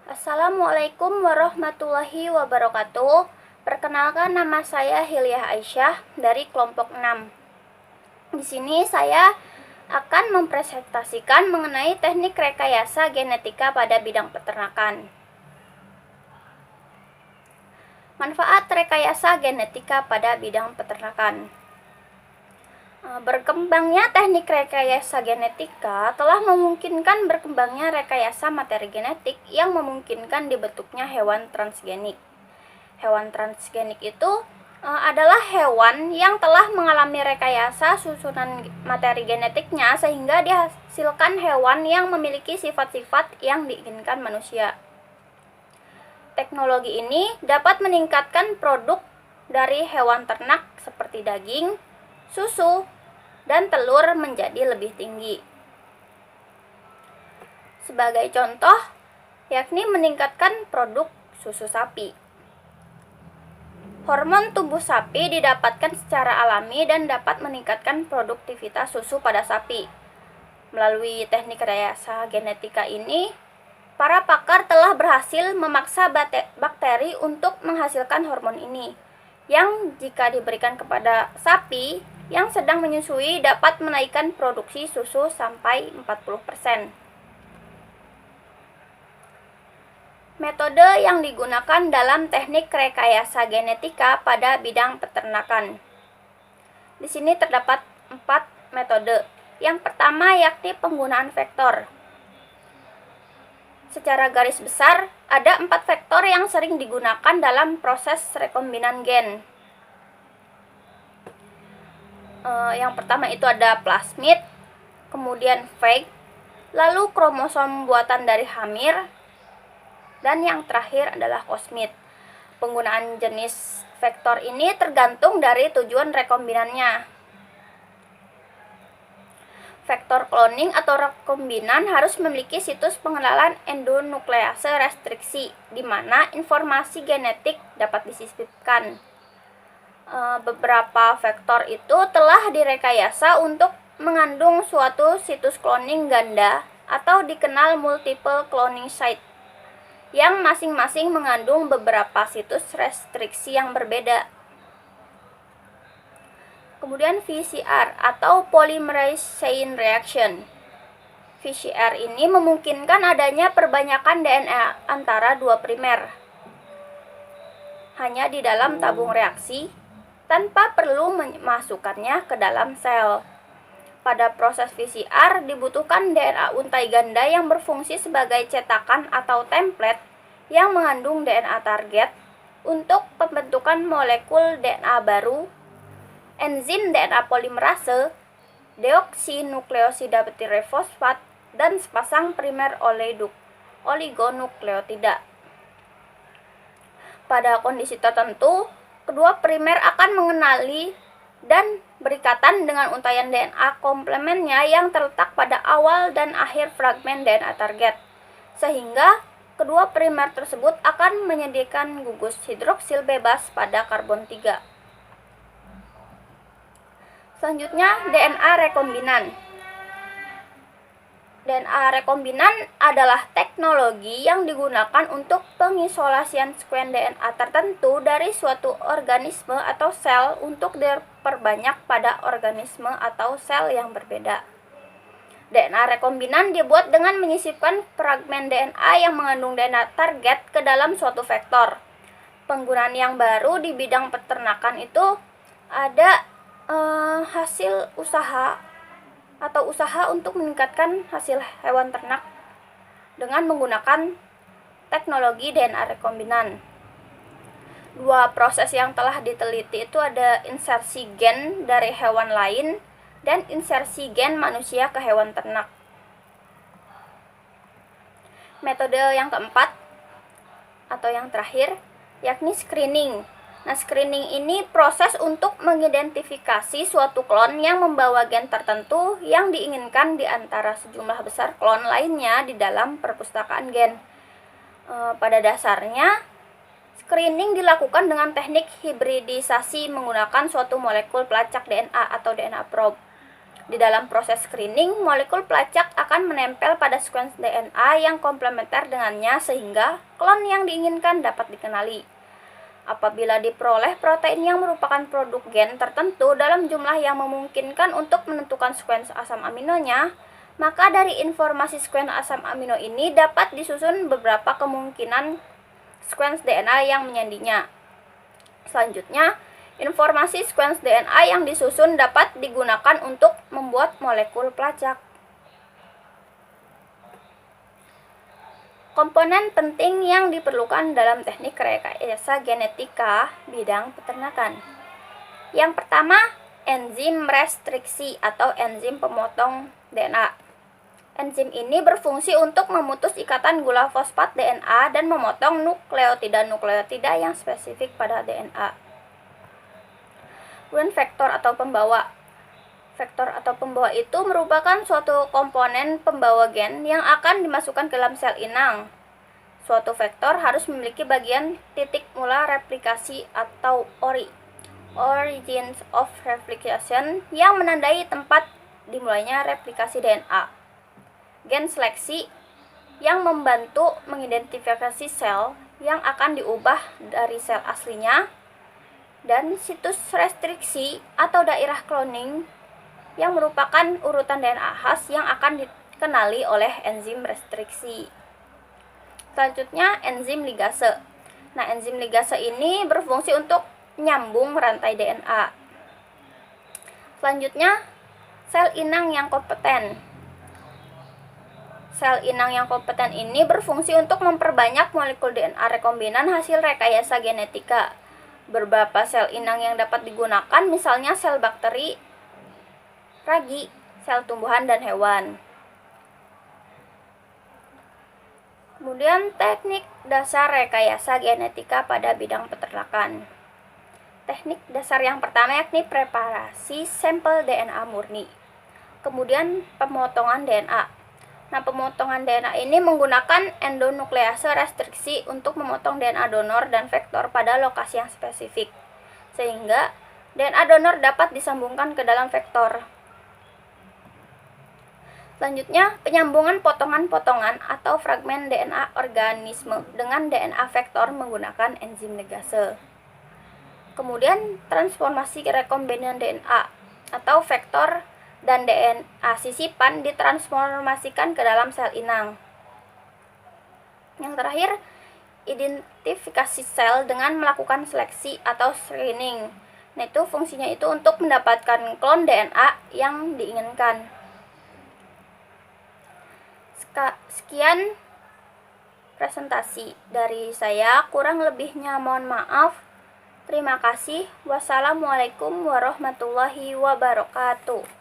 Assalamualaikum warahmatullahi wabarakatuh. Perkenalkan, nama saya Hilyah Aisyah dari kelompok 6. Di sini saya akan mempresentasikan mengenai teknik rekayasa genetika pada bidang peternakan. Manfaat rekayasa genetika pada bidang peternakan. Berkembangnya teknik rekayasa genetika telah memungkinkan berkembangnya rekayasa materi genetik yang memungkinkan dibentuknya hewan transgenik. Hewan transgenik itu adalah hewan yang telah mengalami rekayasa susunan materi genetiknya sehingga dihasilkan hewan yang memiliki sifat-sifat yang diinginkan manusia. Teknologi ini dapat meningkatkan produk dari hewan ternak seperti daging, susu, dan telur menjadi lebih tinggi. Sebagai contoh, yakni meningkatkan produk susu sapi. Hormon tubuh sapi didapatkan secara alami dan dapat meningkatkan produktivitas susu pada sapi. Melalui teknik rekayasa genetika ini, para pakar telah berhasil memaksa bakteri untuk menghasilkan hormon ini, yang jika diberikan kepada sapi yang sedang menyusui dapat menaikkan produksi susu sampai 40%. Metode yang digunakan dalam teknik rekayasa genetika pada bidang peternakan. Di sini terdapat 4 metode. Yang pertama yakni penggunaan vektor. Secara garis besar, ada 4 vektor yang sering digunakan dalam proses rekombinan gen. Yang pertama itu ada plasmid, kemudian phage, lalu kromosom buatan dari hamir, dan yang terakhir adalah kosmid. Penggunaan jenis vektor ini tergantung dari tujuan rekombinannya. Vektor cloning atau rekombinan harus memiliki situs pengenalan endonuklease restriksi, di mana informasi genetik dapat disisipkan. Beberapa vektor itu telah direkayasa untuk mengandung suatu situs cloning ganda atau dikenal multiple cloning site, yang masing-masing mengandung beberapa situs restriksi yang berbeda. Kemudian VCR atau polymerase chain reaction. VCR ini memungkinkan adanya perbanyakan DNA antara dua primer hanya di dalam tabung reaksi tanpa perlu memasukkannya ke dalam sel. Pada proses VCR dibutuhkan DNA untai ganda yang berfungsi sebagai cetakan atau template yang mengandung DNA target untuk pembentukan molekul DNA baru, enzim DNA polimerase, deoksinukleosida tirofosfat, dan sepasang primer oligonukleotida. Pada kondisi tertentu, kedua primer akan mengenali dan berikatan dengan untaian DNA komplemennya yang terletak pada awal dan akhir fragmen DNA target, sehingga kedua primer tersebut akan menyediakan gugus hidroksil bebas pada karbon 3. Selanjutnya, DNA rekombinan. DNA rekombinan adalah teknologi yang digunakan untuk pengisolasian sekuens DNA tertentu dari suatu organisme atau sel untuk diperbanyak pada organisme atau sel yang berbeda. DNA rekombinan dibuat dengan menyisipkan fragmen DNA yang mengandung DNA target ke dalam suatu vektor. Penggunaan yang baru di bidang peternakan itu ada hasil usaha atau usaha untuk meningkatkan hasil hewan ternak dengan menggunakan teknologi DNA rekombinan. Dua proses yang telah diteliti itu ada insersi gen dari hewan lain dan insersi gen manusia ke hewan ternak. Metode yang keempat atau yang terakhir yakni screening. Nah, screening ini proses untuk mengidentifikasi suatu klon yang membawa gen tertentu yang diinginkan di antara sejumlah besar klon lainnya di dalam perpustakaan gen. Pada dasarnya, screening dilakukan dengan teknik hibridisasi menggunakan suatu molekul pelacak DNA atau DNA probe. Di dalam proses screening, molekul pelacak akan menempel pada sequence DNA yang komplementer dengannya sehingga klon yang diinginkan dapat dikenali. Apabila diperoleh protein yang merupakan produk gen tertentu dalam jumlah yang memungkinkan untuk menentukan sequence asam aminonya, maka dari informasi sequence asam amino ini dapat disusun beberapa kemungkinan sequence DNA yang menyandinya. Selanjutnya, informasi sequence DNA yang disusun dapat digunakan untuk membuat molekul pelacak. Komponen penting yang diperlukan dalam teknik rekayasa genetika bidang peternakan. Yang pertama, enzim restriksi atau enzim pemotong DNA. Enzim ini berfungsi untuk memutus ikatan gula fosfat DNA dan memotong nukleotida-nukleotida yang spesifik pada DNA. Kemudian vektor atau pembawa. Vektor atau pembawa itu merupakan suatu komponen pembawa gen yang akan dimasukkan ke dalam sel inang. Suatu vektor harus memiliki bagian titik mula replikasi atau ORI, Origins of Replication, yang menandai tempat dimulainya replikasi DNA. Gen seleksi yang membantu mengidentifikasi sel yang akan diubah dari sel aslinya, dan situs restriksi atau daerah cloning yang merupakan urutan DNA khas yang akan dikenali oleh enzim restriksi. Selanjutnya, enzim ligase. Nah, enzim ligase ini berfungsi untuk menyambung rantai DNA. Selanjutnya, sel inang yang kompeten. Sel inang yang kompeten ini berfungsi untuk memperbanyak molekul DNA rekombinan hasil rekayasa genetika. Beberapa sel inang yang dapat digunakan misalnya sel bakteri, ragi, sel tumbuhan, dan hewan. Kemudian teknik dasar rekayasa genetika pada bidang peternakan. Teknik dasar yang pertama yakni preparasi sampel DNA murni. Kemudian pemotongan DNA. Nah, pemotongan DNA ini menggunakan endonuklease restriksi untuk memotong DNA donor dan vektor pada lokasi yang spesifik, sehingga DNA donor dapat disambungkan ke dalam vektor. Selanjutnya, penyambungan potongan-potongan atau fragmen DNA organisme dengan DNA vektor menggunakan enzim ligase. Kemudian, transformasi rekombinan DNA atau vektor dan DNA sisipan ditransformasikan ke dalam sel inang. Yang terakhir, identifikasi sel dengan melakukan seleksi atau screening. Nah, itu fungsinya itu untuk mendapatkan klon DNA yang diinginkan. Sekian presentasi dari saya, kurang lebihnya mohon maaf. Terima kasih. Wassalamualaikum warahmatullahi wabarakatuh.